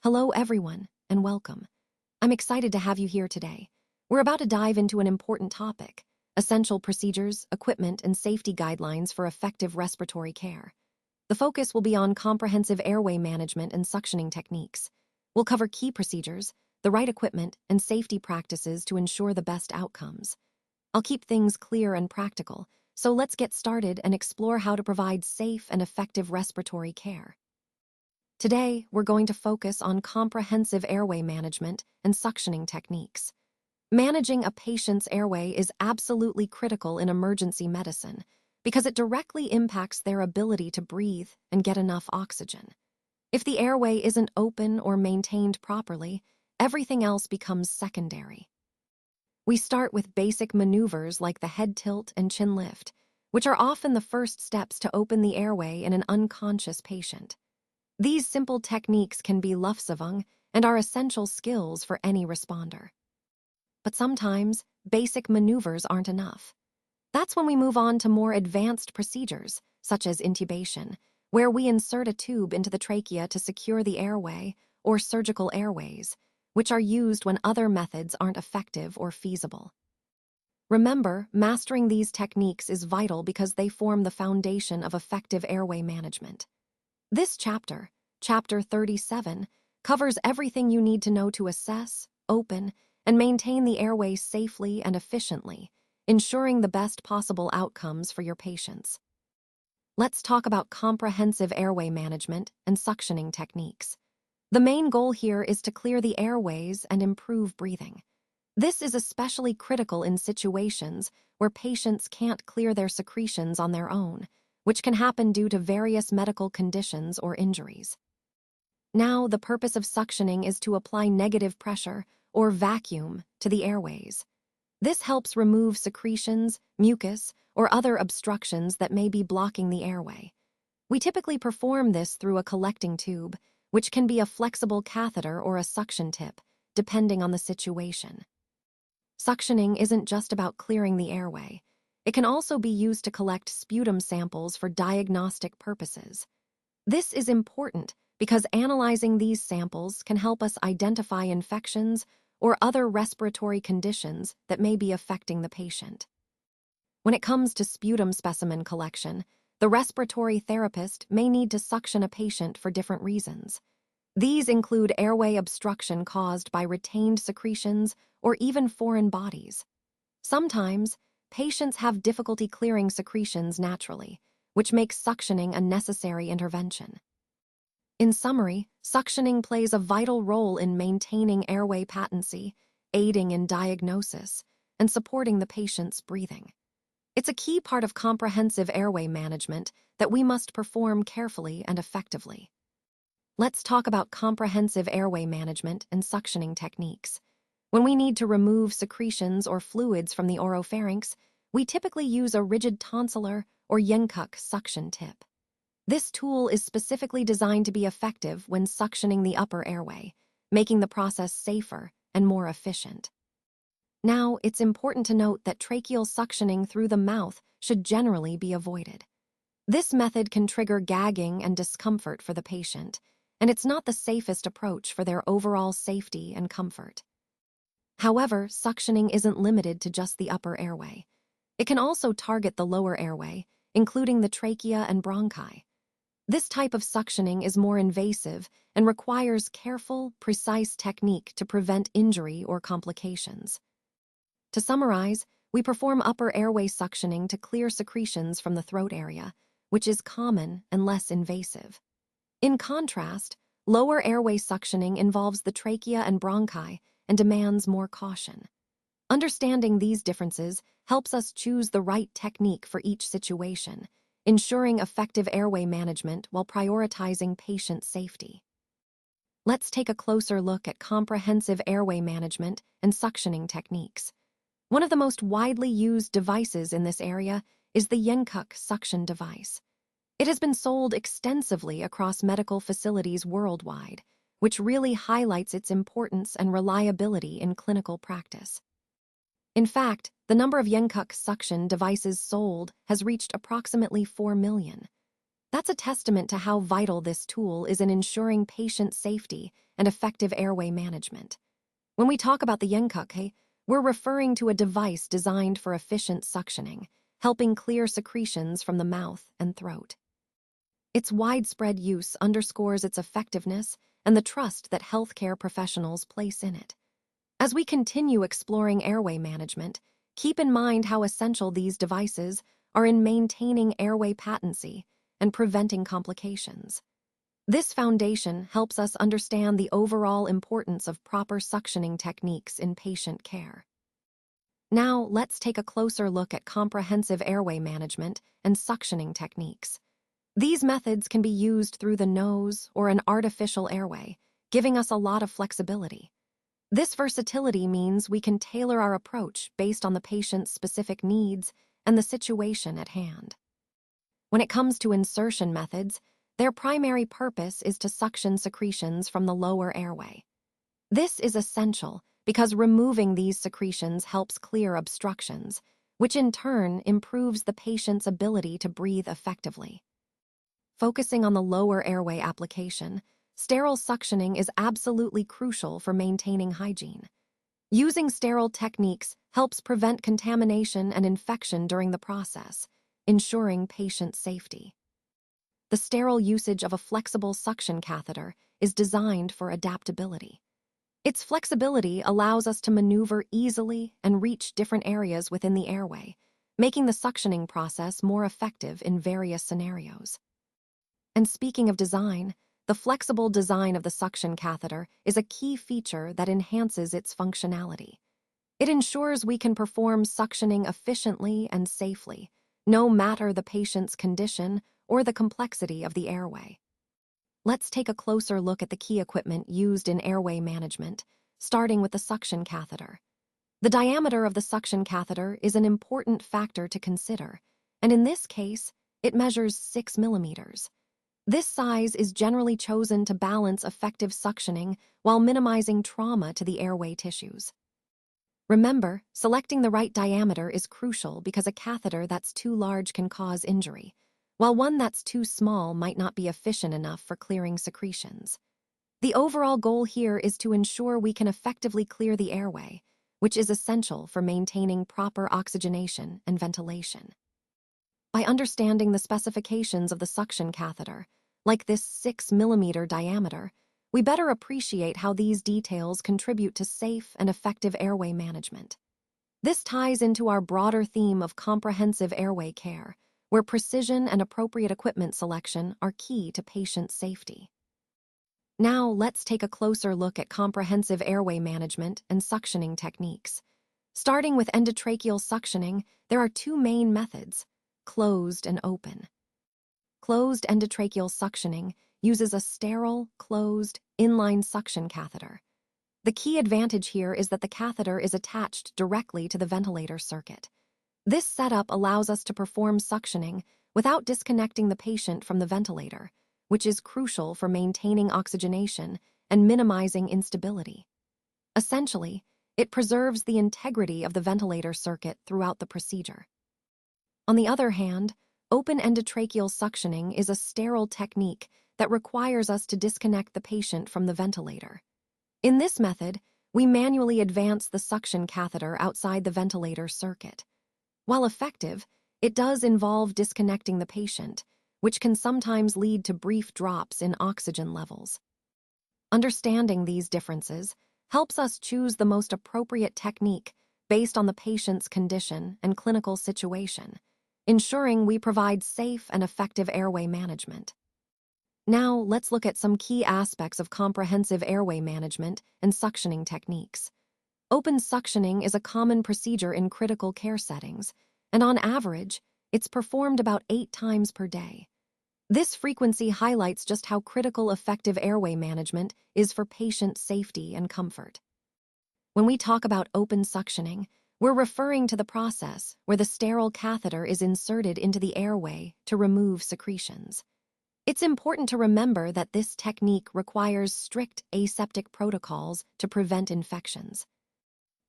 Hello, everyone, and welcome. I'm excited to have you here today. We're about to dive into an important topic: essential procedures, equipment, and safety guidelines for effective respiratory care. The focus will be on comprehensive airway management and suctioning techniques. We'll cover key procedures, the right equipment, and safety practices to ensure the best outcomes. I'll keep things clear and practical, so let's get started and explore how to provide safe and effective respiratory care. Today, we're going to focus on comprehensive airway management and suctioning techniques. Managing a patient's airway is absolutely critical in emergency medicine because it directly impacts their ability to breathe and get enough oxygen. If the airway isn't open or maintained properly, everything else becomes secondary. We start with basic maneuvers like the head tilt and chin lift, which are often the first steps to open the airway in an unconscious patient. These simple techniques can be Luftübung and are essential skills for any responder. But sometimes, basic maneuvers aren't enough. That's when we move on to more advanced procedures, such as intubation, where we insert a tube into the trachea to secure the airway, or surgical airways, which are used when other methods aren't effective or feasible. Remember, mastering these techniques is vital because they form the foundation of effective airway management. This chapter, Chapter 37, covers everything you need to know to assess, open, and maintain the airway safely and efficiently, ensuring the best possible outcomes for your patients. Let's talk about comprehensive airway management and suctioning techniques. The main goal here is to clear the airways and improve breathing. This is especially critical in situations where patients can't clear their secretions on their own, which can happen due to various medical conditions or injuries. Now, the purpose of suctioning is to apply negative pressure, or vacuum, to the airways. This helps remove secretions, mucus, or other obstructions that may be blocking the airway. We typically perform this through a collecting tube, which can be a flexible catheter or a suction tip, depending on the situation. Suctioning isn't just about clearing the airway. It can also be used to collect sputum samples for diagnostic purposes. This is important because analyzing these samples can help us identify infections or other respiratory conditions that may be affecting the patient. When it comes to sputum specimen collection, the respiratory therapist may need to suction a patient for different reasons. These include airway obstruction caused by retained secretions or even foreign bodies. Sometimes, patients have difficulty clearing secretions naturally, which makes suctioning a necessary intervention. In summary, suctioning plays a vital role in maintaining airway patency, aiding in diagnosis, and supporting the patient's breathing. It's a key part of comprehensive airway management that we must perform carefully and effectively. Let's talk about comprehensive airway management and suctioning techniques. When we need to remove secretions or fluids from the oropharynx, we typically use a rigid tonsillar or Yenkuk suction tip. This tool is specifically designed to be effective when suctioning the upper airway, making the process safer and more efficient. Now, it's important to note that tracheal suctioning through the mouth should generally be avoided. This method can trigger gagging and discomfort for the patient, and it's not the safest approach for their overall safety and comfort. However, suctioning isn't limited to just the upper airway. It can also target the lower airway, including the trachea and bronchi. This type of suctioning is more invasive and requires careful, precise technique to prevent injury or complications. To summarize, we perform upper airway suctioning to clear secretions from the throat area, which is common and less invasive. In contrast, lower airway suctioning involves the trachea and bronchi and demands more caution. Understanding these differences helps us choose the right technique for each situation, ensuring effective airway management while prioritizing patient safety. Let's take a closer look at comprehensive airway management and suctioning techniques. One of the most widely used devices in this area is the Yenkuk suction device. It has been sold extensively across medical facilities worldwide, which really highlights its importance and reliability in clinical practice. In fact, the number of Yenkuk suction devices sold has reached approximately 4 million. That's a testament to how vital this tool is in ensuring patient safety and effective airway management. When we talk about the Yenkake, we're referring to a device designed for efficient suctioning, helping clear secretions from the mouth and throat. Its widespread use underscores its effectiveness and the trust that healthcare professionals place in it. As we continue exploring airway management, keep in mind how essential these devices are in maintaining airway patency and preventing complications. This foundation helps us understand the overall importance of proper suctioning techniques in patient care. Now, let's take a closer look at comprehensive airway management and suctioning techniques. These methods can be used through the nose or an artificial airway, giving us a lot of flexibility. This versatility means we can tailor our approach based on the patient's specific needs and the situation at hand. When it comes to insertion methods, their primary purpose is to suction secretions from the lower airway. This is essential because removing these secretions helps clear obstructions, which in turn improves the patient's ability to breathe effectively. Focusing on the lower airway application, sterile suctioning is absolutely crucial for maintaining hygiene. Using sterile techniques helps prevent contamination and infection during the process, ensuring patient safety. The sterile usage of a flexible suction catheter is designed for adaptability. Its flexibility allows us to maneuver easily and reach different areas within the airway, making the suctioning process more effective in various scenarios. And speaking of design, the flexible design of the suction catheter is a key feature that enhances its functionality. It ensures we can perform suctioning efficiently and safely, no matter the patient's condition or the complexity of the airway. Let's take a closer look at the key equipment used in airway management, starting with the suction catheter. The diameter of the suction catheter is an important factor to consider, and in this case, it measures 6 millimeters. This size is generally chosen to balance effective suctioning while minimizing trauma to the airway tissues. Remember, selecting the right diameter is crucial because a catheter that's too large can cause injury, while one that's too small might not be efficient enough for clearing secretions. The overall goal here is to ensure we can effectively clear the airway, which is essential for maintaining proper oxygenation and ventilation. By understanding the specifications of the suction catheter, like this 6 millimeter diameter, we better appreciate how these details contribute to safe and effective airway management. This ties into our broader theme of comprehensive airway care, where precision and appropriate equipment selection are key to patient safety. Now, let's take a closer look at comprehensive airway management and suctioning techniques. Starting with endotracheal suctioning, there are two main methods: closed and open. Closed endotracheal suctioning uses a sterile, closed, inline suction catheter. The key advantage here is that the catheter is attached directly to the ventilator circuit. This setup allows us to perform suctioning without disconnecting the patient from the ventilator, which is crucial for maintaining oxygenation and minimizing instability. Essentially, it preserves the integrity of the ventilator circuit throughout the procedure. On the other hand, open endotracheal suctioning is a sterile technique that requires us to disconnect the patient from the ventilator. In this method, we manually advance the suction catheter outside the ventilator circuit. While effective, it does involve disconnecting the patient, which can sometimes lead to brief drops in oxygen levels. Understanding these differences helps us choose the most appropriate technique based on the patient's condition and clinical situation, ensuring we provide safe and effective airway management. Now, let's look at some key aspects of comprehensive airway management and suctioning techniques. Open suctioning is a common procedure in critical care settings, and on average, it's performed about 8 times per day. This frequency highlights just how critical effective airway management is for patient safety and comfort. When we talk about open suctioning, we're referring to the process where the sterile catheter is inserted into the airway to remove secretions. It's important to remember that this technique requires strict aseptic protocols to prevent infections.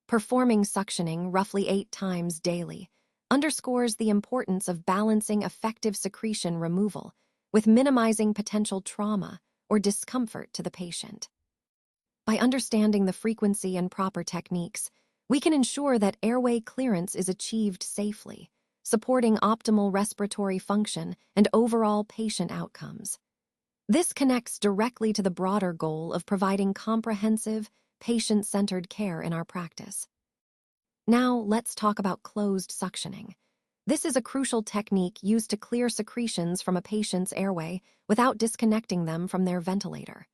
Performing suctioning roughly 8 times daily underscores the importance of balancing effective secretion removal with minimizing potential trauma or discomfort to the patient. By understanding the frequency and proper techniques, we can ensure that airway clearance is achieved safely, supporting optimal respiratory function and overall patient outcomes. This connects directly to the broader goal of providing comprehensive, patient-centered care in our practice. Now, let's talk about closed suctioning. This is a crucial technique used to clear secretions from a patient's airway without disconnecting them from their ventilator.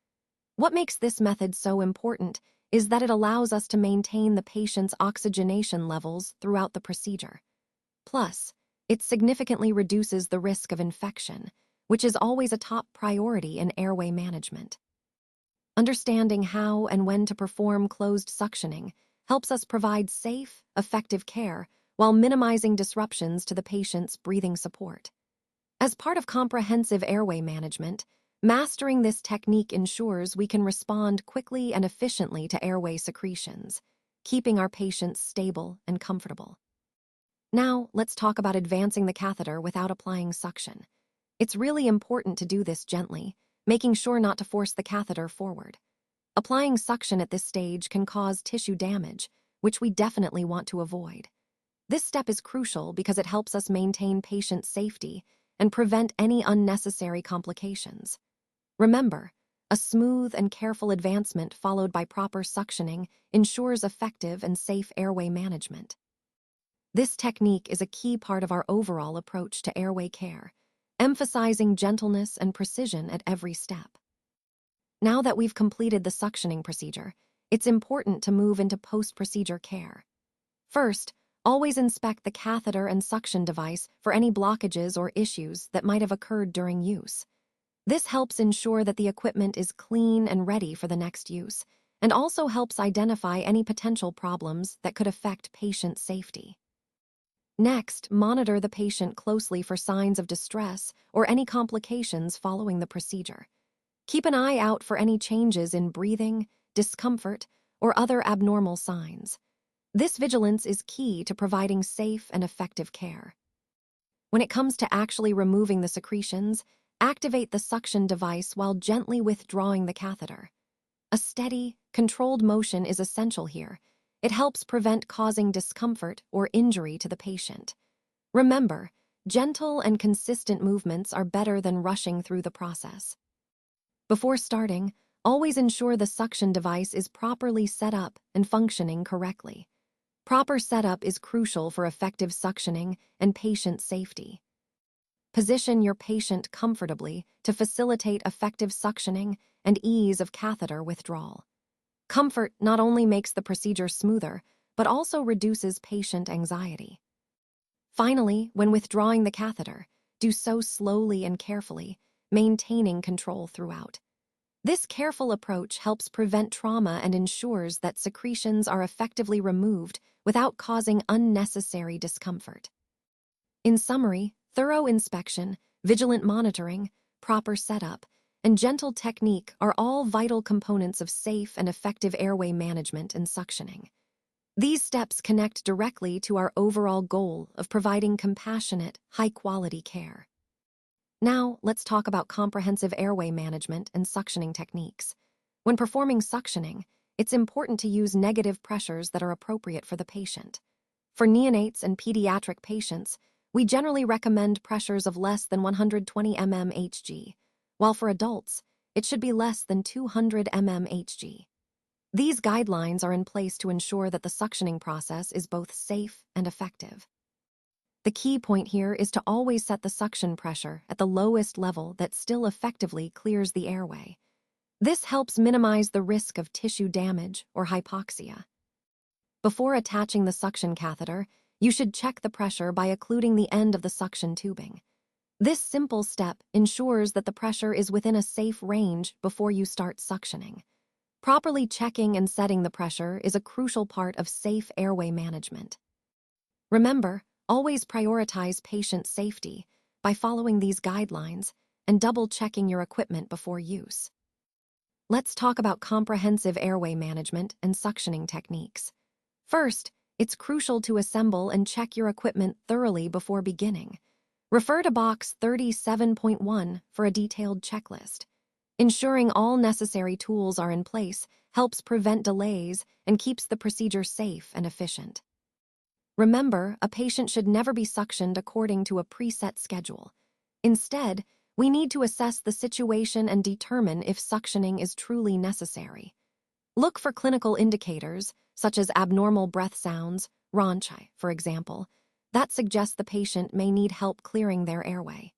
What makes this method so important is that it allows us to maintain the patient's oxygenation levels throughout the procedure. Plus, it significantly reduces the risk of infection, which is always a top priority in airway management. Understanding how and when to perform closed suctioning helps us provide safe, effective care while minimizing disruptions to the patient's breathing support. As part of comprehensive airway management, mastering this technique ensures we can respond quickly and efficiently to airway secretions, keeping our patients stable and comfortable. Now, let's talk about advancing the catheter without applying suction. It's really important to do this gently, making sure not to force the catheter forward. Applying suction at this stage can cause tissue damage, which we definitely want to avoid. This step is crucial because it helps us maintain patient safety and prevent any unnecessary complications. Remember, a smooth and careful advancement followed by proper suctioning ensures effective and safe airway management. This technique is a key part of our overall approach to airway care, emphasizing gentleness and precision at every step. Now that we've completed the suctioning procedure, it's important to move into post-procedure care. First, always inspect the catheter and suction device for any blockages or issues that might have occurred during use. This helps ensure that the equipment is clean and ready for the next use, and also helps identify any potential problems that could affect patient safety. Next, monitor the patient closely for signs of distress or any complications following the procedure. Keep an eye out for any changes in breathing, discomfort, or other abnormal signs. This vigilance is key to providing safe and effective care. When it comes to actually removing the secretions, activate the suction device while gently withdrawing the catheter. A steady, controlled motion is essential here. It helps prevent causing discomfort or injury to the patient. Remember, gentle and consistent movements are better than rushing through the process. Before starting, always ensure the suction device is properly set up and functioning correctly. Proper setup is crucial for effective suctioning and patient safety. Position your patient comfortably to facilitate effective suctioning and ease of catheter withdrawal. Comfort not only makes the procedure smoother, but also reduces patient anxiety. Finally, when withdrawing the catheter, do so slowly and carefully, maintaining control throughout. This careful approach helps prevent trauma and ensures that secretions are effectively removed without causing unnecessary discomfort. In summary, thorough inspection, vigilant monitoring, proper setup, and gentle technique are all vital components of safe and effective airway management and suctioning. These steps connect directly to our overall goal of providing compassionate, high-quality care. Now, let's talk about comprehensive airway management and suctioning techniques. When performing suctioning, it's important to use negative pressures that are appropriate for the patient. For neonates and pediatric patients, we generally recommend pressures of less than 120 mmHg, while for adults, it should be less than 200 mmHg. These guidelines are in place to ensure that the suctioning process is both safe and effective. The key point here is to always set the suction pressure at the lowest level that still effectively clears the airway. This helps minimize the risk of tissue damage or hypoxia. Before attaching the suction catheter, you should check the pressure by occluding the end of the suction tubing. This simple step ensures that the pressure is within a safe range before you start suctioning. Properly checking and setting the pressure is a crucial part of safe airway management. Remember, always prioritize patient safety by following these guidelines and double-checking your equipment before use. Let's talk about comprehensive airway management and suctioning techniques. First, it's crucial to assemble and check your equipment thoroughly before beginning. Refer to Box 37.1 for a detailed checklist. Ensuring all necessary tools are in place helps prevent delays and keeps the procedure safe and efficient. Remember, a patient should never be suctioned according to a preset schedule. Instead, we need to assess the situation and determine if suctioning is truly necessary. Look for clinical indicators, such as abnormal breath sounds, rhonchi, for example, that suggest the patient may need help clearing their airway.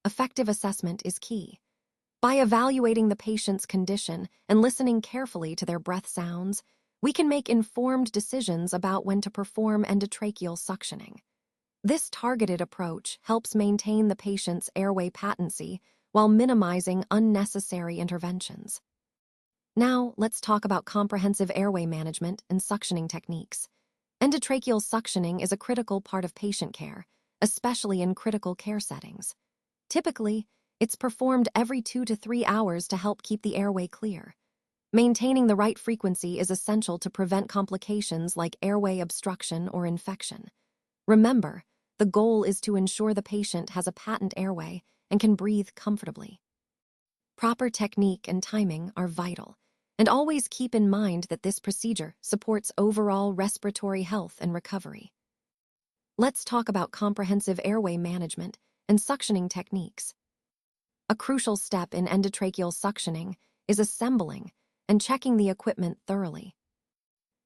Effective assessment is key. By evaluating the patient's condition and listening carefully to their breath sounds, we can make informed decisions about when to perform endotracheal suctioning. This targeted approach helps maintain the patient's airway patency while minimizing unnecessary interventions. Now, let's talk about comprehensive airway management and suctioning techniques. Endotracheal suctioning is a critical part of patient care, especially in critical care settings. Typically, it's performed every 2 to 3 hours to help keep the airway clear. Maintaining the right frequency is essential to prevent complications like airway obstruction or infection. Remember, the goal is to ensure the patient has a patent airway and can breathe comfortably. Proper technique and timing are vital, and always keep in mind that this procedure supports overall respiratory health and recovery. Let's talk about comprehensive airway management and suctioning techniques. A crucial step in endotracheal suctioning is assembling and checking the equipment thoroughly.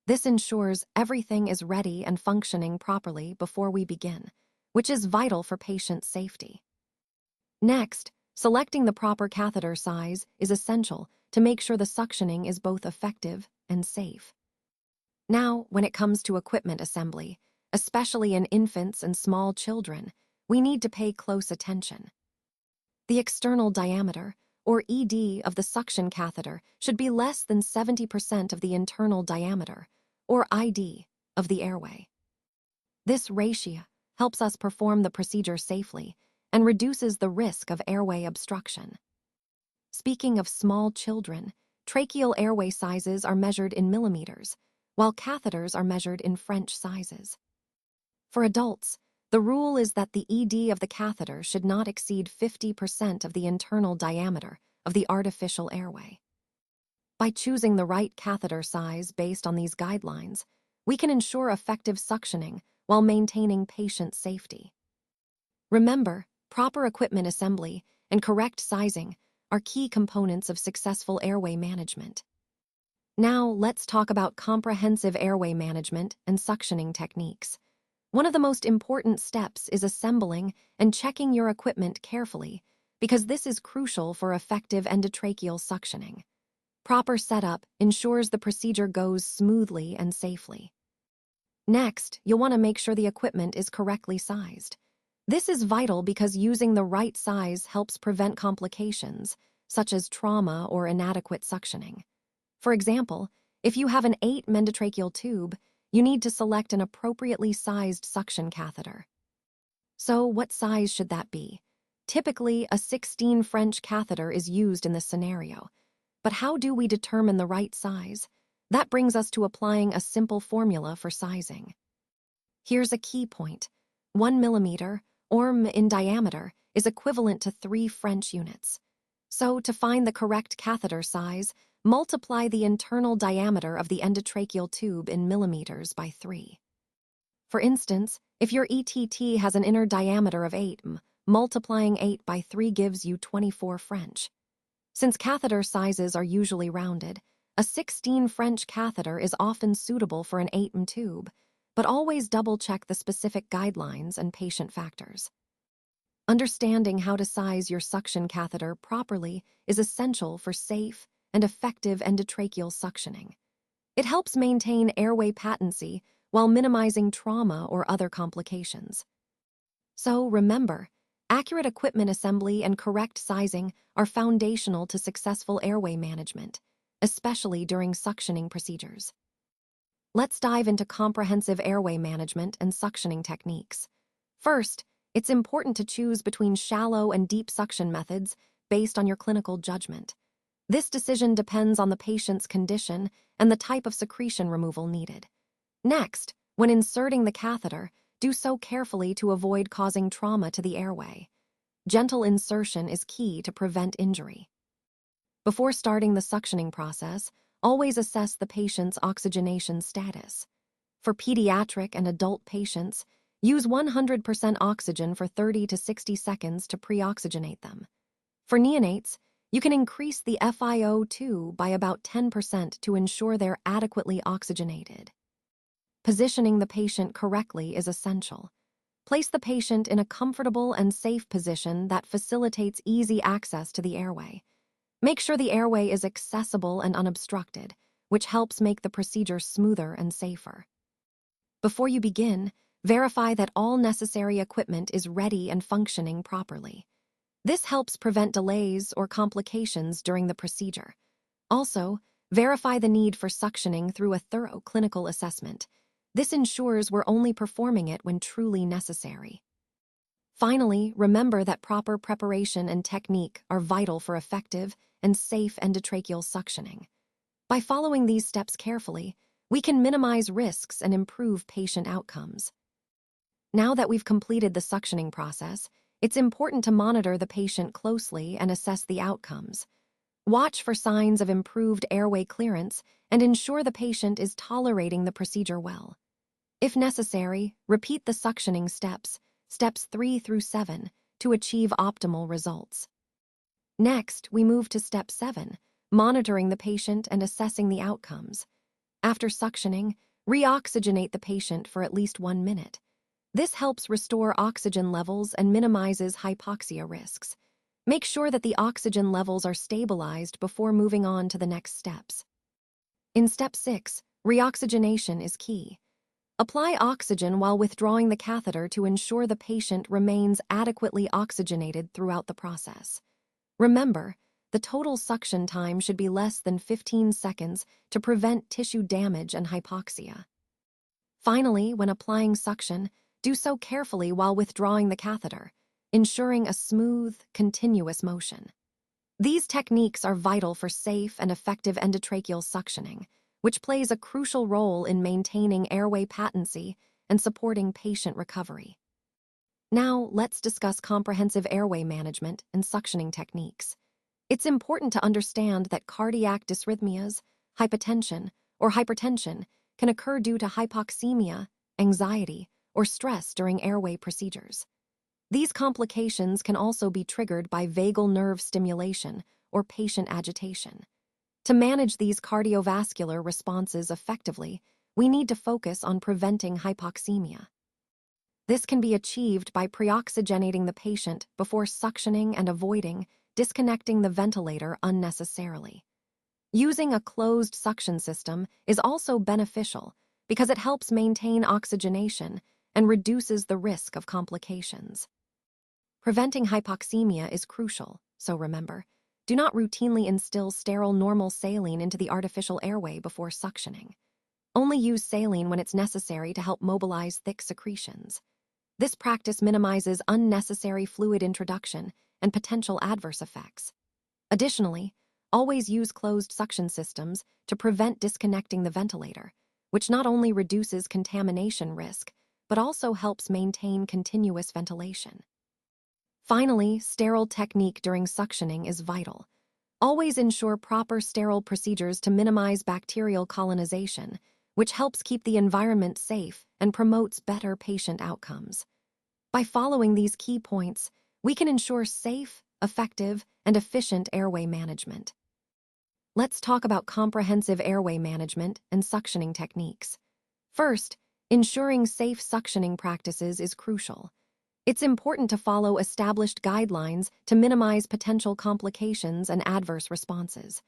This ensures everything is ready and functioning properly before we begin, which is vital for patient safety. Next, selecting the proper catheter size is essential to make sure the suctioning is both effective and safe. Now, when it comes to equipment assembly, especially in infants and small children, we need to pay close attention. The external diameter, or ED, of the suction catheter should be less than 70% of the internal diameter, or ID, of the airway. This ratio helps us perform the procedure safely and reduces the risk of airway obstruction. Speaking of small children, tracheal airway sizes are measured in millimeters, while catheters are measured in French sizes. For adults, the rule is that the ED of the catheter should not exceed 50% of the internal diameter of the artificial airway. By choosing the right catheter size based on these guidelines, we can ensure effective suctioning while maintaining patient safety. Remember, proper equipment assembly and correct sizing are key components of successful airway management. Now, let's talk about comprehensive airway management and suctioning techniques. One of the most important steps is assembling and checking your equipment carefully, because this is crucial for effective endotracheal suctioning. Proper setup ensures the procedure goes smoothly and safely. Next, you'll want to make sure the equipment is correctly sized. This is vital because using the right size helps prevent complications, such as trauma or inadequate suctioning. For example, if you have an 8 endotracheal tube, you need to select an appropriately sized suction catheter. So, what size should that be? Typically, a 16 French catheter is used in this scenario. But how do we determine the right size? That brings us to applying a simple formula for sizing. Here's a key point. 1 millimeter, or in diameter, is equivalent to 3 French units. So, to find the correct catheter size, multiply the internal diameter of the endotracheal tube in millimeters by 3. For instance, if your ETT has an inner diameter of 8 m, multiplying 8 by 3 gives you 24 French. Since catheter sizes are usually rounded, a 16 French catheter is often suitable for an 8 m tube, but always double-check the specific guidelines and patient factors. Understanding how to size your suction catheter properly is essential for safe and effective endotracheal suctioning. It helps maintain airway patency while minimizing trauma or other complications. So remember, accurate equipment assembly and correct sizing are foundational to successful airway management, especially during suctioning procedures. Let's dive into comprehensive airway management and suctioning techniques. First, it's important to choose between shallow and deep suction methods based on your clinical judgment. This decision depends on the patient's condition and the type of secretion removal needed. Next, when inserting the catheter, do so carefully to avoid causing trauma to the airway. Gentle insertion is key to prevent injury. Before starting the suctioning process, always assess the patient's oxygenation status. For pediatric and adult patients, use 100% oxygen for 30 to 60 seconds to pre-oxygenate them. For neonates, you can increase the FiO2 by about 10% to ensure they're adequately oxygenated. Positioning the patient correctly is essential. Place the patient in a comfortable and safe position that facilitates easy access to the airway. Make sure the airway is accessible and unobstructed, which helps make the procedure smoother and safer. Before you begin, verify that all necessary equipment is ready and functioning properly. This helps prevent delays or complications during the procedure. Also, verify the need for suctioning through a thorough clinical assessment. This ensures we're only performing it when truly necessary. Finally, remember that proper preparation and technique are vital for effective and safe endotracheal suctioning. By following these steps carefully, we can minimize risks and improve patient outcomes. Now that we've completed the suctioning process, it's important to monitor the patient closely and assess the outcomes. Watch for signs of improved airway clearance and ensure the patient is tolerating the procedure well. If necessary, repeat the suctioning steps 3 through 7, to achieve optimal results. Next, we move to step 7, monitoring the patient and assessing the outcomes. After suctioning, re-oxygenate the patient for at least 1 minute. This helps restore oxygen levels and minimizes hypoxia risks. Make sure that the oxygen levels are stabilized before moving on to the next steps. In step 6, reoxygenation is key. Apply oxygen while withdrawing the catheter to ensure the patient remains adequately oxygenated throughout the process. Remember, the total suction time should be less than 15 seconds to prevent tissue damage and hypoxia. Finally, when applying suction, do so carefully while withdrawing the catheter, ensuring a smooth, continuous motion. These techniques are vital for safe and effective endotracheal suctioning, which plays a crucial role in maintaining airway patency and supporting patient recovery. Now, let's discuss comprehensive airway management and suctioning techniques. It's important to understand that cardiac dysrhythmias, hypotension, or hypertension can occur due to hypoxemia, anxiety, or stress during airway procedures. These complications can also be triggered by vagal nerve stimulation or patient agitation. To manage these cardiovascular responses effectively, we need to focus on preventing hypoxemia. This can be achieved by pre-oxygenating the patient before suctioning and avoiding disconnecting the ventilator unnecessarily. Using a closed suction system is also beneficial because it helps maintain oxygenation and reduces the risk of complications. Preventing hypoxemia is crucial, so remember, do not routinely instill sterile normal saline into the artificial airway before suctioning. Only use saline when it's necessary to help mobilize thick secretions. This practice minimizes unnecessary fluid introduction and potential adverse effects. Additionally, always use closed suction systems to prevent disconnecting the ventilator, which not only reduces contamination risk, but also helps maintain continuous ventilation. Finally, sterile technique during suctioning is vital. Always ensure proper sterile procedures to minimize bacterial colonization, which helps keep the environment safe and promotes better patient outcomes. By following these key points, we can ensure safe, effective, and efficient airway management. Let's talk about comprehensive airway management and suctioning techniques. First, ensuring safe suctioning practices is crucial. It's important to follow established guidelines to minimize potential complications and adverse responses.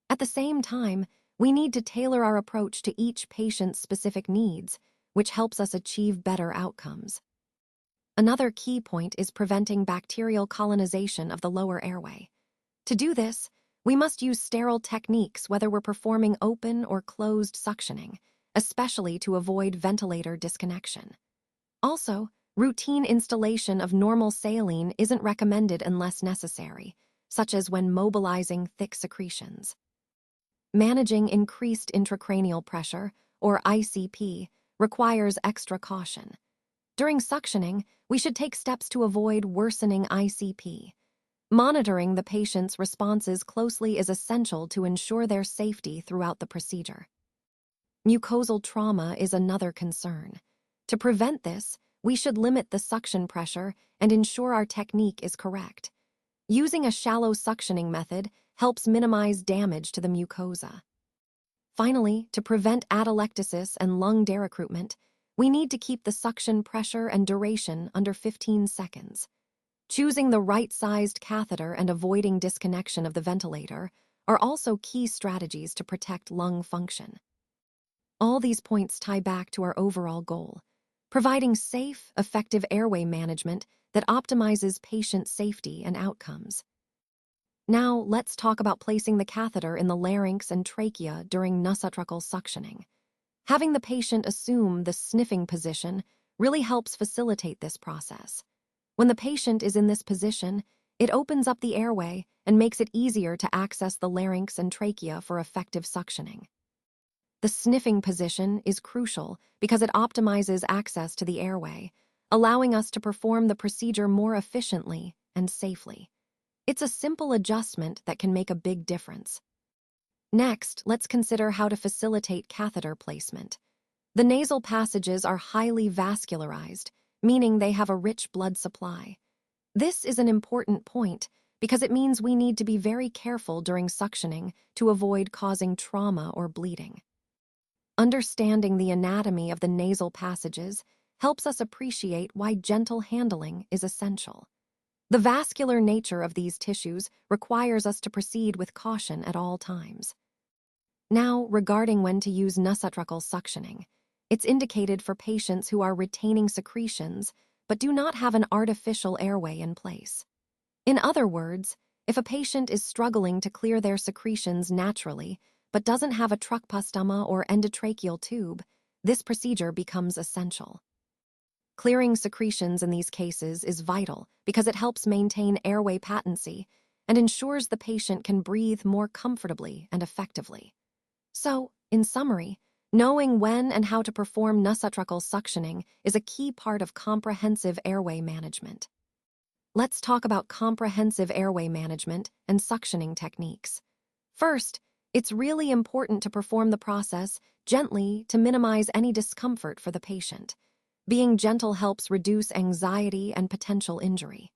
At the same time, we need to tailor our approach to each patient's specific needs, which helps us achieve better outcomes. Another key point is preventing bacterial colonization of the lower airway. To do this, we must use sterile techniques whether we're performing open or closed suctioning, especially to avoid ventilator disconnection. Also, routine installation of normal saline isn't recommended unless necessary, such as when mobilizing thick secretions. Managing increased intracranial pressure, or ICP, requires extra caution. During suctioning, we should take steps to avoid worsening ICP. Monitoring the patient's responses closely is essential to ensure their safety throughout the procedure. Mucosal trauma is another concern. To prevent this, we should limit the suction pressure and ensure our technique is correct. Using a shallow suctioning method helps minimize damage to the mucosa. Finally, to prevent atelectasis and lung derecruitment, we need to keep the suction pressure and duration under 15 seconds. Choosing the right-sized catheter and avoiding disconnection of the ventilator are also key strategies to protect lung function. All these points tie back to our overall goal: providing safe, effective airway management that optimizes patient safety and outcomes. Now, let's talk about placing the catheter in the larynx and trachea during nasotracheal suctioning. Having the patient assume the sniffing position really helps facilitate this process. When the patient is in this position, it opens up the airway and makes it easier to access the larynx and trachea for effective suctioning. The sniffing position is crucial because it optimizes access to the airway, allowing us to perform the procedure more efficiently and safely. It's a simple adjustment that can make a big difference. Next, let's consider how to facilitate catheter placement. The nasal passages are highly vascularized, meaning they have a rich blood supply. This is an important point because it means we need to be very careful during suctioning to avoid causing trauma or bleeding. Understanding the anatomy of the nasal passages helps us appreciate why gentle handling is essential. The vascular nature of these tissues requires us to proceed with caution at all times. Now, regarding when to use nasotracheal suctioning, it's indicated for patients who are retaining secretions but do not have an artificial airway in place. In other words, if a patient is struggling to clear their secretions naturally but doesn't have a trachea or endotracheal tube, this procedure becomes essential. Clearing secretions in these cases is vital because it helps maintain airway patency and ensures the patient can breathe more comfortably and effectively. So, in summary, knowing when and how to perform nasotracheal suctioning is a key part of comprehensive airway management. Let's talk about comprehensive airway management and suctioning techniques. First, it's really important to perform the process gently to minimize any discomfort for the patient. Being gentle helps reduce anxiety and potential injury.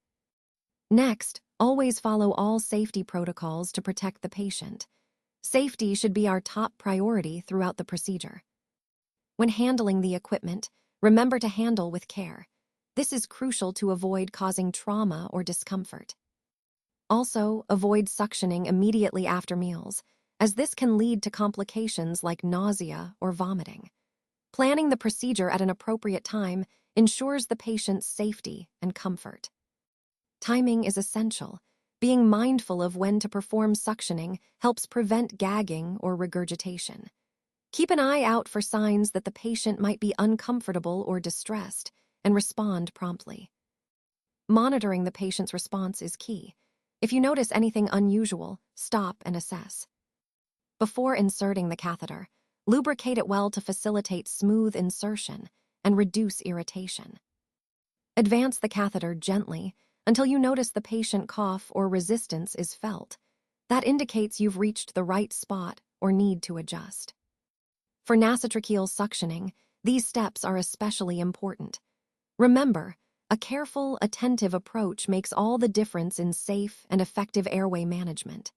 Next, always follow all safety protocols to protect the patient. Safety should be our top priority throughout the procedure. When handling the equipment, remember to handle with care. This is crucial to avoid causing trauma or discomfort. Also, avoid suctioning immediately after meals, as this can lead to complications like nausea or vomiting. Planning the procedure at an appropriate time ensures the patient's safety and comfort. Timing is essential. Being mindful of when to perform suctioning helps prevent gagging or regurgitation. Keep an eye out for signs that the patient might be uncomfortable or distressed, and respond promptly. Monitoring the patient's response is key. If you notice anything unusual, stop and assess. Before inserting the catheter, lubricate it well to facilitate smooth insertion and reduce irritation. Advance the catheter gently until you notice the patient cough or resistance is felt. That indicates you've reached the right spot or need to adjust. For nasotracheal suctioning, these steps are especially important. Remember, a careful, attentive approach makes all the difference in safe and effective airway management.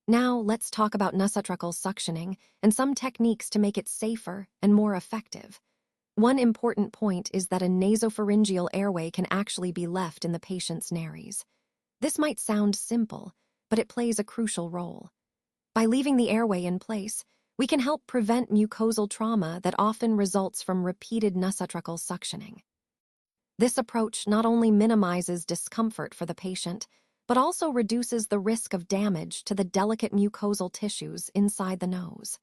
Now, let's talk about nasotracheal suctioning and some techniques to make it safer and more effective. One important point is that a nasopharyngeal airway can actually be left in the patient's nares. This might sound simple, but it plays a crucial role. By leaving the airway in place, we can help prevent mucosal trauma that often results from repeated nasotracheal suctioning. This approach not only minimizes discomfort for the patient, but also reduces the risk of damage to the delicate mucosal tissues inside the nose.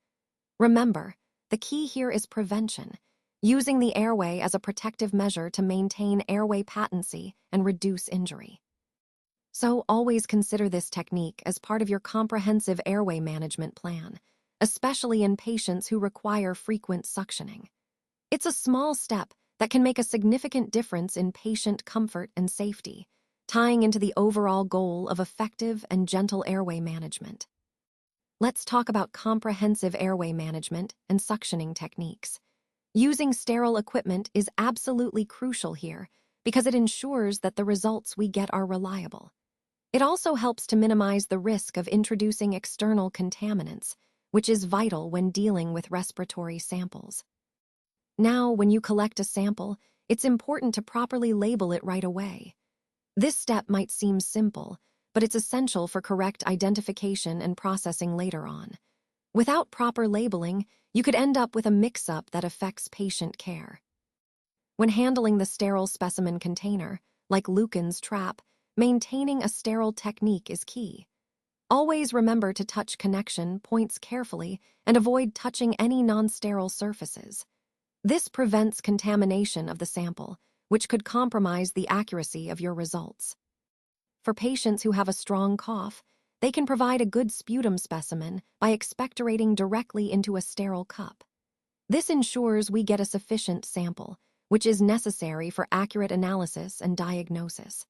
Remember, the key here is prevention, using the airway as a protective measure to maintain airway patency and reduce injury. So always consider this technique as part of your comprehensive airway management plan, especially in patients who require frequent suctioning. It's a small step that can make a significant difference in patient comfort and safety, tying into the overall goal of effective and gentle airway management. Let's talk about comprehensive airway management and suctioning techniques. Using sterile equipment is absolutely crucial here because it ensures that the results we get are reliable. It also helps to minimize the risk of introducing external contaminants, which is vital when dealing with respiratory samples. Now, when you collect a sample, it's important to properly label it right away. This step might seem simple, but it's essential for correct identification and processing later on. Without proper labeling, you could end up with a mix-up that affects patient care. When handling the sterile specimen container, like Lucan's trap, maintaining a sterile technique is key. Always remember to touch connection points carefully and avoid touching any non-sterile surfaces. This prevents contamination of the sample, which could compromise the accuracy of your results. For patients who have a strong cough, they can provide a good sputum specimen by expectorating directly into a sterile cup. This ensures we get a sufficient sample, which is necessary for accurate analysis and diagnosis.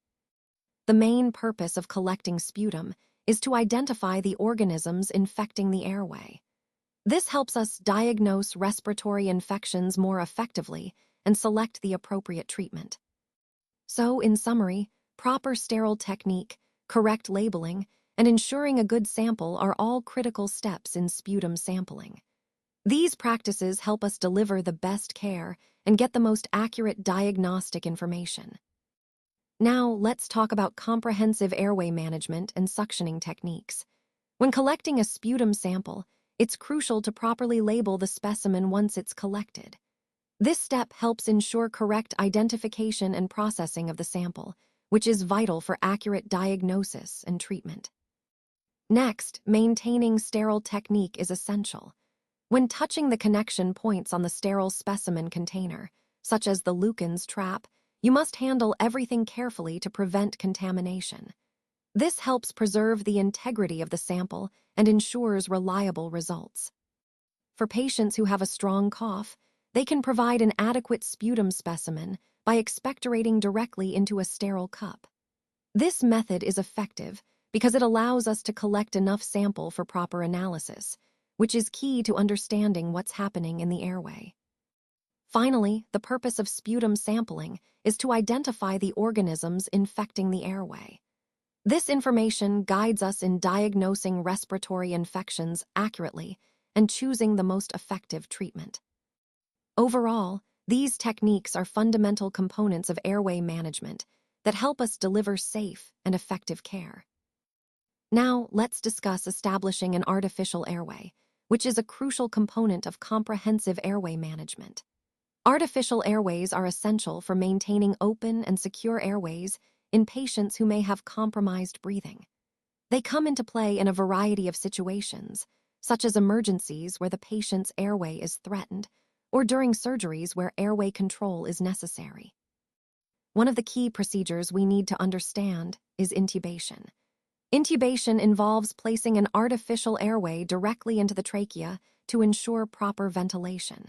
The main purpose of collecting sputum is to identify the organisms infecting the airway. This helps us diagnose respiratory infections more effectively and select the appropriate treatment. So, in summary, proper sterile technique, correct labeling, and ensuring a good sample are all critical steps in sputum sampling. These practices help us deliver the best care and get the most accurate diagnostic information. Now, let's talk about comprehensive airway management and suctioning techniques. When collecting a sputum sample, it's crucial to properly label the specimen once it's collected. This step helps ensure correct identification and processing of the sample, which is vital for accurate diagnosis and treatment. Next, maintaining sterile technique is essential. When touching the connection points on the sterile specimen container, such as the Lucan's trap, you must handle everything carefully to prevent contamination. This helps preserve the integrity of the sample and ensures reliable results. For patients who have a strong cough, they can provide an adequate sputum specimen by expectorating directly into a sterile cup. This method is effective because it allows us to collect enough sample for proper analysis, which is key to understanding what's happening in the airway. Finally, the purpose of sputum sampling is to identify the organisms infecting the airway. This information guides us in diagnosing respiratory infections accurately and choosing the most effective treatment. Overall, these techniques are fundamental components of airway management that help us deliver safe and effective care. Now, let's discuss establishing an artificial airway, which is a crucial component of comprehensive airway management. Artificial airways are essential for maintaining open and secure airways in patients who may have compromised breathing. They come into play in a variety of situations, such as emergencies where the patient's airway is threatened, or during surgeries where airway control is necessary. One of the key procedures we need to understand is intubation. Intubation involves placing an artificial airway directly into the trachea to ensure proper ventilation.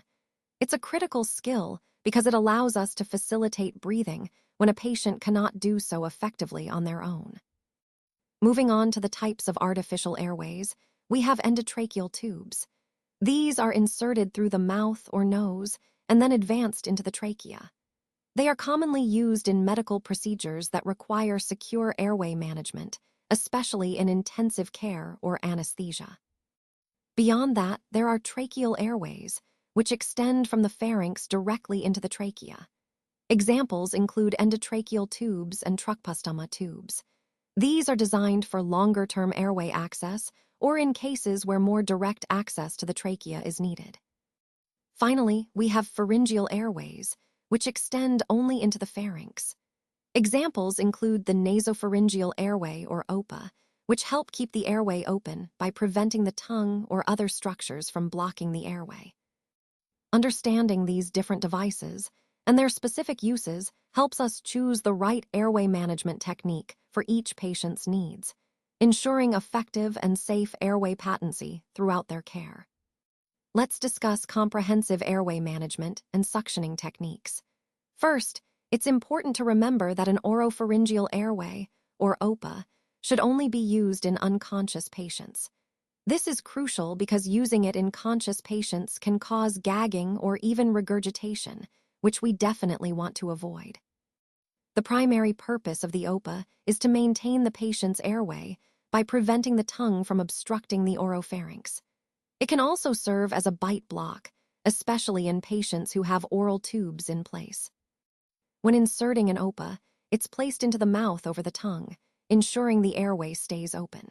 It's a critical skill because it allows us to facilitate breathing when a patient cannot do so effectively on their own. Moving on to the types of artificial airways, we have endotracheal tubes. These are inserted through the mouth or nose and then advanced into the trachea. They are commonly used in medical procedures that require secure airway management, especially in intensive care or anesthesia. Beyond that, there are tracheal airways, which extend from the pharynx directly into the trachea. Examples include endotracheal tubes and trucpustoma tubes. These are designed for longer-term airway access or in cases where more direct access to the trachea is needed. Finally, we have pharyngeal airways, which extend only into the pharynx. Examples include the nasopharyngeal airway or OPA, which help keep the airway open by preventing the tongue or other structures from blocking the airway. Understanding these different devices and their specific uses helps us choose the right airway management technique for each patient's needs, ensuring effective and safe airway patency throughout their care. Let's discuss comprehensive airway management and suctioning techniques. First, it's important to remember that an oropharyngeal airway, or OPA, should only be used in unconscious patients. This is crucial because using it in conscious patients can cause gagging or even regurgitation, which we definitely want to avoid. The primary purpose of the OPA is to maintain the patient's airway by preventing the tongue from obstructing the oropharynx. It can also serve as a bite block, especially in patients who have oral tubes in place. When inserting an OPA, it's placed into the mouth over the tongue, ensuring the airway stays open.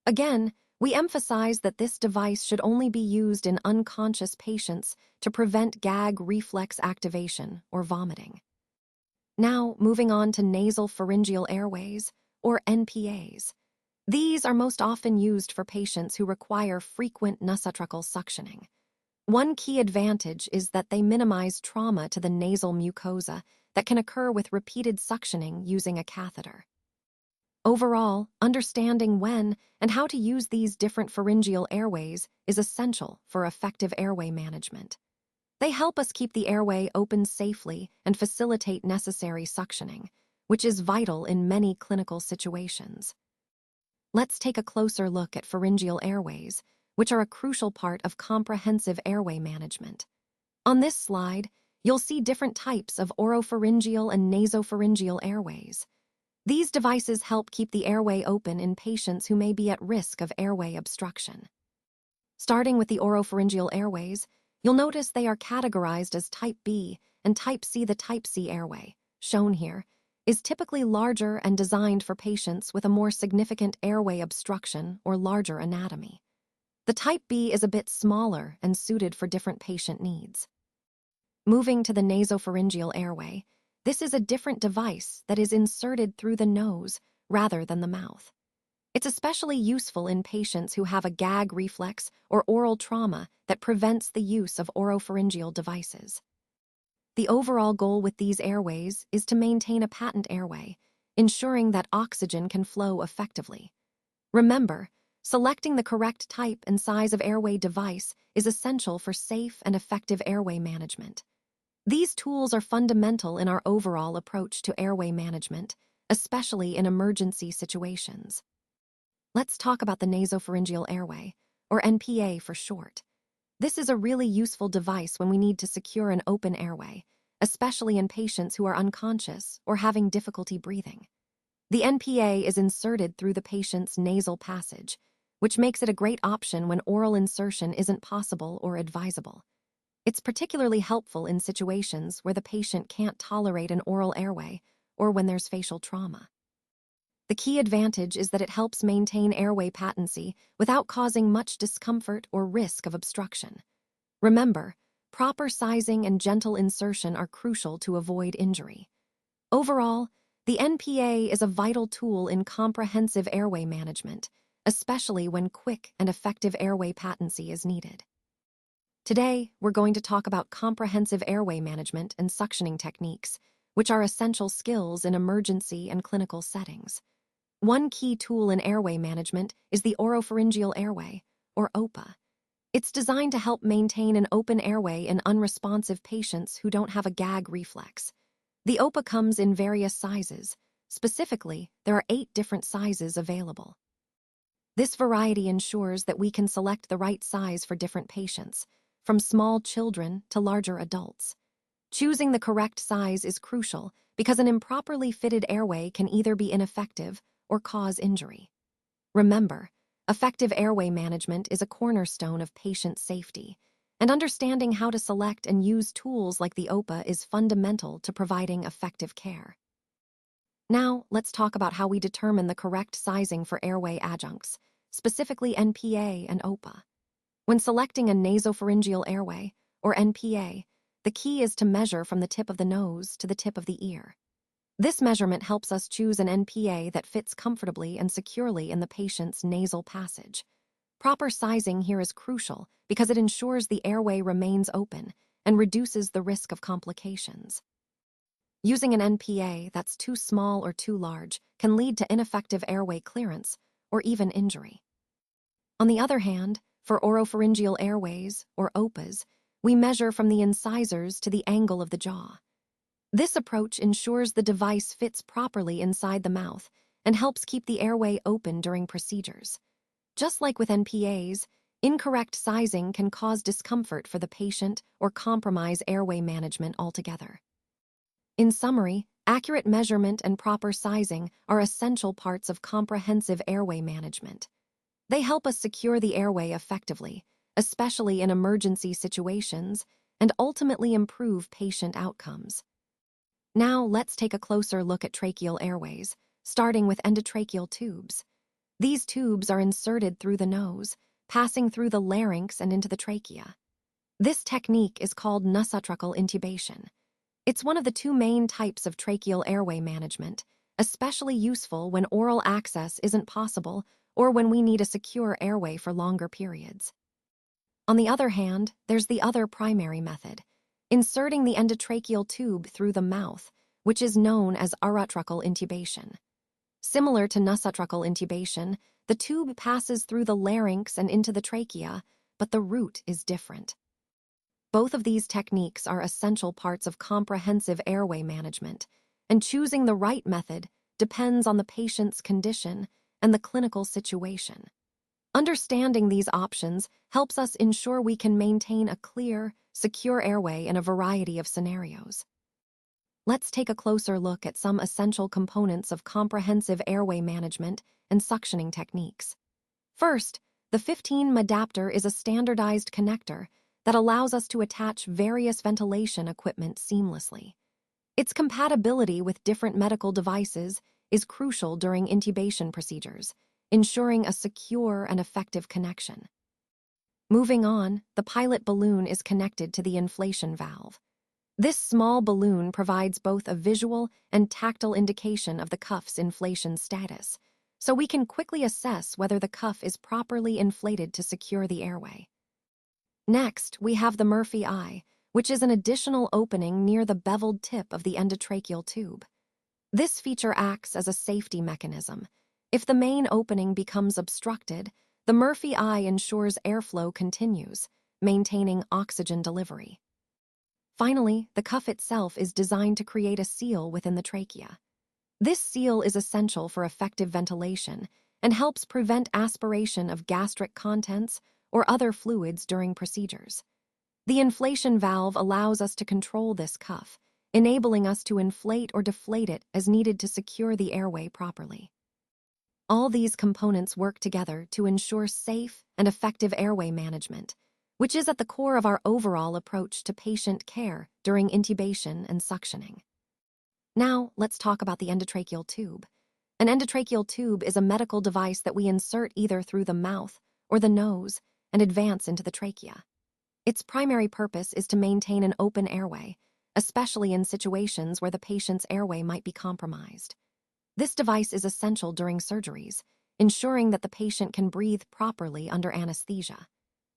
Again, we emphasize that this device should only be used in unconscious patients to prevent gag reflex activation or vomiting. Now, moving on to nasal pharyngeal airways, or NPAs. These are most often used for patients who require frequent nasotracheal suctioning. One key advantage is that they minimize trauma to the nasal mucosa that can occur with repeated suctioning using a catheter. Overall, understanding when and how to use these different pharyngeal airways is essential for effective airway management. They help us keep the airway open safely and facilitate necessary suctioning, which is vital in many clinical situations. Let's take a closer look at pharyngeal airways, which are a crucial part of comprehensive airway management. On this slide, you'll see different types of oropharyngeal and nasopharyngeal airways. These devices help keep the airway open in patients who may be at risk of airway obstruction. Starting with the oropharyngeal airways, you'll notice they are categorized as Type B and Type C. The Type C airway, shown here, is typically larger and designed for patients with a more significant airway obstruction or larger anatomy. The Type B is a bit smaller and suited for different patient needs. Moving to the nasopharyngeal airway, this is a different device that is inserted through the nose rather than the mouth. It's especially useful in patients who have a gag reflex or oral trauma that prevents the use of oropharyngeal devices. The overall goal with these airways is to maintain a patent airway, ensuring that oxygen can flow effectively. Remember, selecting the correct type and size of airway device is essential for safe and effective airway management. These tools are fundamental in our overall approach to airway management, especially in emergency situations. Let's talk about the nasopharyngeal airway, or NPA for short. This is a really useful device when we need to secure an open airway, especially in patients who are unconscious or having difficulty breathing. The NPA is inserted through the patient's nasal passage, which makes it a great option when oral insertion isn't possible or advisable. It's particularly helpful in situations where the patient can't tolerate an oral airway or when there's facial trauma. The key advantage is that it helps maintain airway patency without causing much discomfort or risk of obstruction. Remember, proper sizing and gentle insertion are crucial to avoid injury. Overall, the NPA is a vital tool in comprehensive airway management, especially when quick and effective airway patency is needed. Today, we're going to talk about comprehensive airway management and suctioning techniques, which are essential skills in emergency and clinical settings. One key tool in airway management is the oropharyngeal airway, or OPA. It's designed to help maintain an open airway in unresponsive patients who don't have a gag reflex. The OPA comes in various sizes. Specifically, there are 8 different sizes available. This variety ensures that we can select the right size for different patients, from small children to larger adults. Choosing the correct size is crucial because an improperly fitted airway can either be ineffective or cause injury. Remember, effective airway management is a cornerstone of patient safety, and understanding how to select and use tools like the OPA is fundamental to providing effective care. Now, let's talk about how we determine the correct sizing for airway adjuncts, specifically NPA and OPA. When selecting a nasopharyngeal airway, or NPA, the key is to measure from the tip of the nose to the tip of the ear. This measurement helps us choose an NPA that fits comfortably and securely in the patient's nasal passage. Proper sizing here is crucial because it ensures the airway remains open and reduces the risk of complications. Using an NPA that's too small or too large can lead to ineffective airway clearance or even injury. On the other hand, for oropharyngeal airways, or OPAs, we measure from the incisors to the angle of the jaw. This approach ensures the device fits properly inside the mouth and helps keep the airway open during procedures. Just like with NPAs, incorrect sizing can cause discomfort for the patient or compromise airway management altogether. In summary, accurate measurement and proper sizing are essential parts of comprehensive airway management. They help us secure the airway effectively, especially in emergency situations, and ultimately improve patient outcomes. Now, let's take a closer look at tracheal airways, starting with endotracheal tubes. These tubes are inserted through the nose, passing through the larynx and into the trachea. This technique is called nasotracheal intubation. It's one of the two main types of tracheal airway management, especially useful when oral access isn't possible or when we need a secure airway for longer periods. On the other hand, there's the other primary method, inserting the endotracheal tube through the mouth, which is known as orotracheal intubation. Similar to nasotracheal intubation, the tube passes through the larynx and into the trachea, but the route is different. Both of these techniques are essential parts of comprehensive airway management, and choosing the right method depends on the patient's condition and the clinical situation. Understanding these options helps us ensure we can maintain a clear, secure airway in a variety of scenarios. Let's take a closer look at some essential components of comprehensive airway management and suctioning techniques. First, the 15M adapter is a standardized connector that allows us to attach various ventilation equipment seamlessly. Its compatibility with different medical devices is crucial during intubation procedures, ensuring a secure and effective connection. Moving on, the pilot balloon is connected to the inflation valve. This small balloon provides both a visual and tactile indication of the cuff's inflation status, so we can quickly assess whether the cuff is properly inflated to secure the airway. Next, we have the Murphy eye, which is an additional opening near the beveled tip of the endotracheal tube. This feature acts as a safety mechanism. If the main opening becomes obstructed, the Murphy eye ensures airflow continues, maintaining oxygen delivery. Finally, the cuff itself is designed to create a seal within the trachea. This seal is essential for effective ventilation and helps prevent aspiration of gastric contents or other fluids during procedures. The inflation valve allows us to control this cuff, enabling us to inflate or deflate it as needed to secure the airway properly. All these components work together to ensure safe and effective airway management, which is at the core of our overall approach to patient care during intubation and suctioning. Now, let's talk about the endotracheal tube. An endotracheal tube is a medical device that we insert either through the mouth or the nose and advance into the trachea. Its primary purpose is to maintain an open airway, especially in situations where the patient's airway might be compromised. This device is essential during surgeries, ensuring that the patient can breathe properly under anesthesia.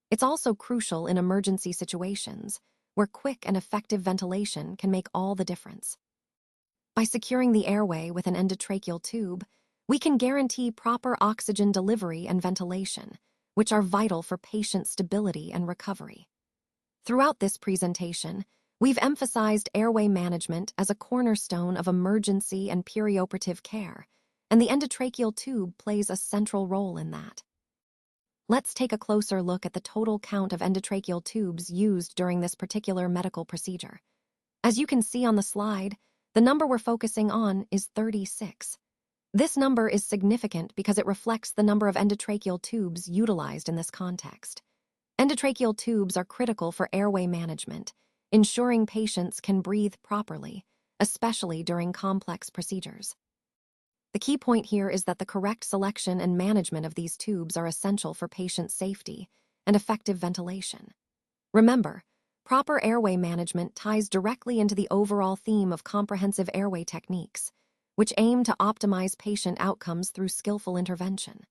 It's also crucial in emergency situations, where quick and effective ventilation can make all the difference. By securing the airway with an endotracheal tube, we can guarantee proper oxygen delivery and ventilation, which are vital for patient stability and recovery. Throughout this presentation, we've emphasized airway management as a cornerstone of emergency and perioperative care, and the endotracheal tube plays a central role in that. Let's take a closer look at the total count of endotracheal tubes used during this particular medical procedure. As you can see on the slide, the number we're focusing on is 36. This number is significant because it reflects the number of endotracheal tubes utilized in this context. Endotracheal tubes are critical for airway management, ensuring patients can breathe properly, especially during complex procedures. The key point here is that the correct selection and management of these tubes are essential for patient safety and effective ventilation. Remember, proper airway management ties directly into the overall theme of comprehensive airway techniques, which aim to optimize patient outcomes through skillful intervention.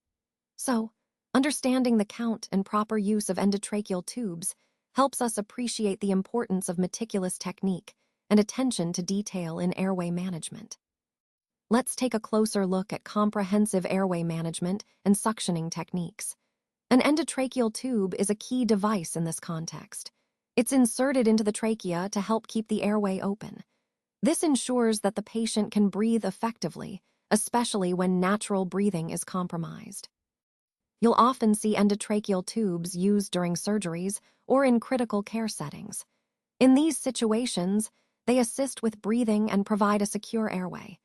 So, understanding the count and proper use of endotracheal tubes helps us appreciate the importance of meticulous technique and attention to detail in airway management. Let's take a closer look at comprehensive airway management and suctioning techniques. An endotracheal tube is a key device in this context. It's inserted into the trachea to help keep the airway open. This ensures that the patient can breathe effectively, especially when natural breathing is compromised. You'll often see endotracheal tubes used during surgeries or in critical care settings. In these situations, they assist with breathing and provide a secure airway.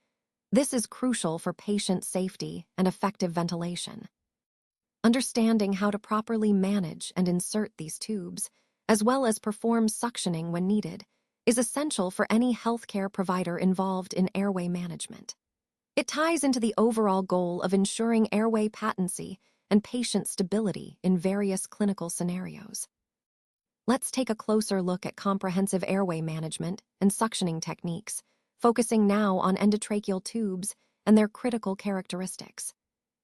This is crucial for patient safety and effective ventilation. Understanding how to properly manage and insert these tubes, as well as perform suctioning when needed, is essential for any healthcare provider involved in airway management. It ties into the overall goal of ensuring airway patency and patient stability in various clinical scenarios. Let's take a closer look at comprehensive airway management and suctioning techniques, focusing now on endotracheal tubes and their critical characteristics.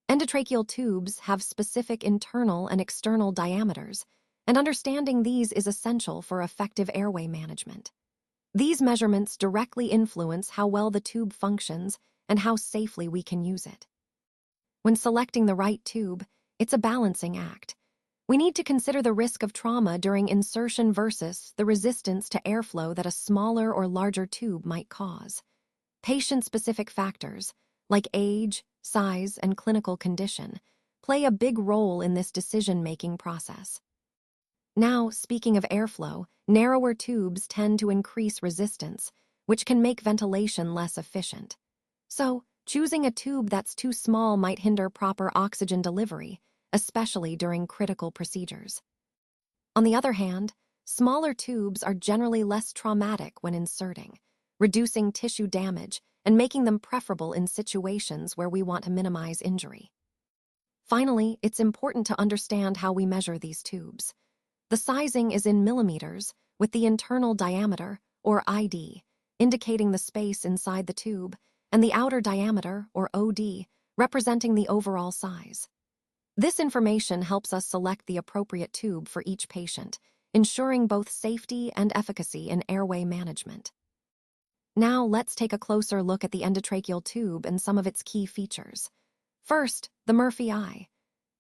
Endotracheal tubes have specific internal and external diameters, and understanding these is essential for effective airway management. These measurements directly influence how well the tube functions and how safely we can use it. When selecting the right tube, it's a balancing act. We need to consider the risk of trauma during insertion versus the resistance to airflow that a smaller or larger tube might cause. Patient-specific factors, like age, size, and clinical condition, play a big role in this decision-making process. Now, speaking of airflow, narrower tubes tend to increase resistance, which can make ventilation less efficient. So, choosing a tube that's too small might hinder proper oxygen delivery, especially during critical procedures. On the other hand, smaller tubes are generally less traumatic when inserting, reducing tissue damage and making them preferable in situations where we want to minimize injury. Finally, it's important to understand how we measure these tubes. The sizing is in millimeters, with the internal diameter, or ID, indicating the space inside the tube, and the outer diameter, or OD, representing the overall size. This information helps us select the appropriate tube for each patient, ensuring both safety and efficacy in airway management. Now let's take a closer look at the endotracheal tube and some of its key features. First, the Murphy eye.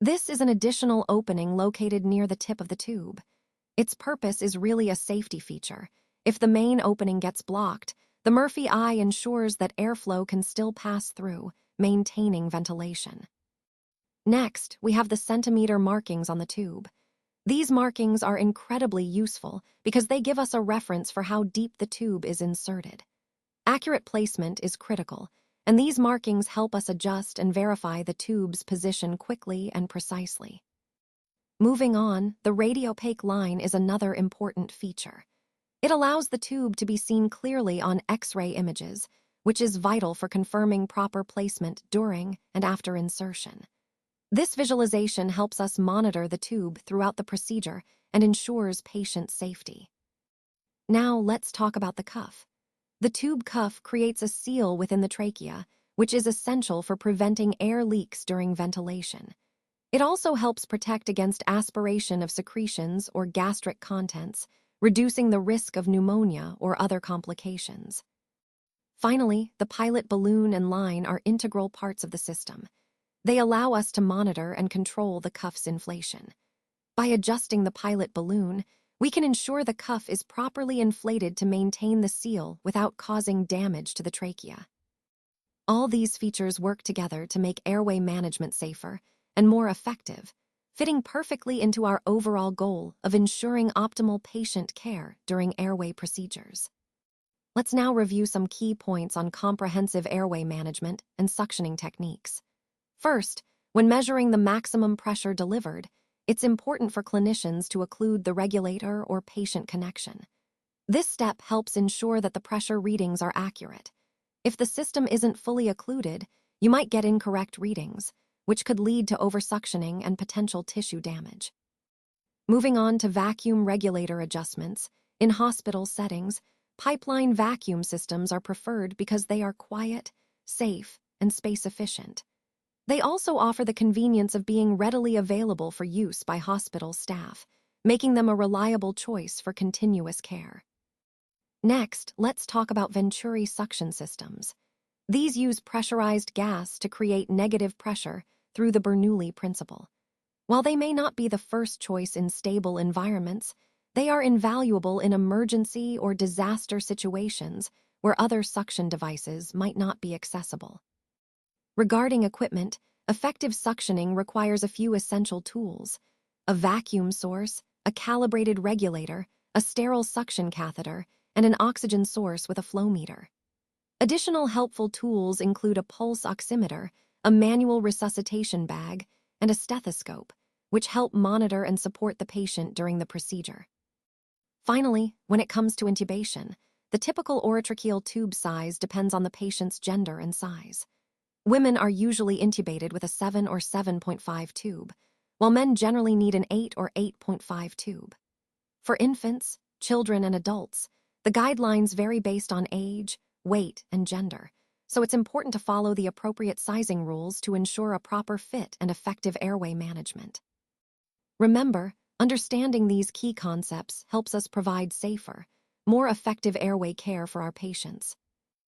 This is an additional opening located near the tip of the tube. Its purpose is really a safety feature. If the main opening gets blocked, the Murphy eye ensures that airflow can still pass through, maintaining ventilation. Next, we have the centimeter markings on the tube. These markings are incredibly useful because they give us a reference for how deep the tube is inserted. Accurate placement is critical, and these markings help us adjust and verify the tube's position quickly and precisely. Moving on, the radiopaque line is another important feature. It allows the tube to be seen clearly on X-ray images, which is vital for confirming proper placement during and after insertion. This visualization helps us monitor the tube throughout the procedure and ensures patient safety. Now let's talk about the cuff. The tube cuff creates a seal within the trachea, which is essential for preventing air leaks during ventilation. It also helps protect against aspiration of secretions or gastric contents, reducing the risk of pneumonia or other complications. Finally, the pilot balloon and line are integral parts of the system. They allow us to monitor and control the cuff's inflation. By adjusting the pilot balloon, we can ensure the cuff is properly inflated to maintain the seal without causing damage to the trachea. All these features work together to make airway management safer and more effective, fitting perfectly into our overall goal of ensuring optimal patient care during airway procedures. Let's now review some key points on comprehensive airway management and suctioning techniques. First, when measuring the maximum pressure delivered, it's important for clinicians to occlude the regulator or patient connection. This step helps ensure that the pressure readings are accurate. If the system isn't fully occluded, you might get incorrect readings, which could lead to oversuctioning and potential tissue damage. Moving on to vacuum regulator adjustments, in hospital settings, pipeline vacuum systems are preferred because they are quiet, safe, and space-efficient. They also offer the convenience of being readily available for use by hospital staff, making them a reliable choice for continuous care. Next, let's talk about Venturi suction systems. These use pressurized gas to create negative pressure through the Bernoulli principle. While they may not be the first choice in stable environments, they are invaluable in emergency or disaster situations where other suction devices might not be accessible. Regarding equipment, effective suctioning requires a few essential tools: a vacuum source, a calibrated regulator, a sterile suction catheter, and an oxygen source with a flow meter. Additional helpful tools include a pulse oximeter, a manual resuscitation bag, and a stethoscope, which help monitor and support the patient during the procedure. Finally, when it comes to intubation, the typical orotracheal tube size depends on the patient's gender and size. Women are usually intubated with a 7 or 7.5 tube, while men generally need an 8 or 8.5 tube. For infants, children, and adults, the guidelines vary based on age, weight, and gender, so it's important to follow the appropriate sizing rules to ensure a proper fit and effective airway management. Remember, understanding these key concepts helps us provide safer, more effective airway care for our patients.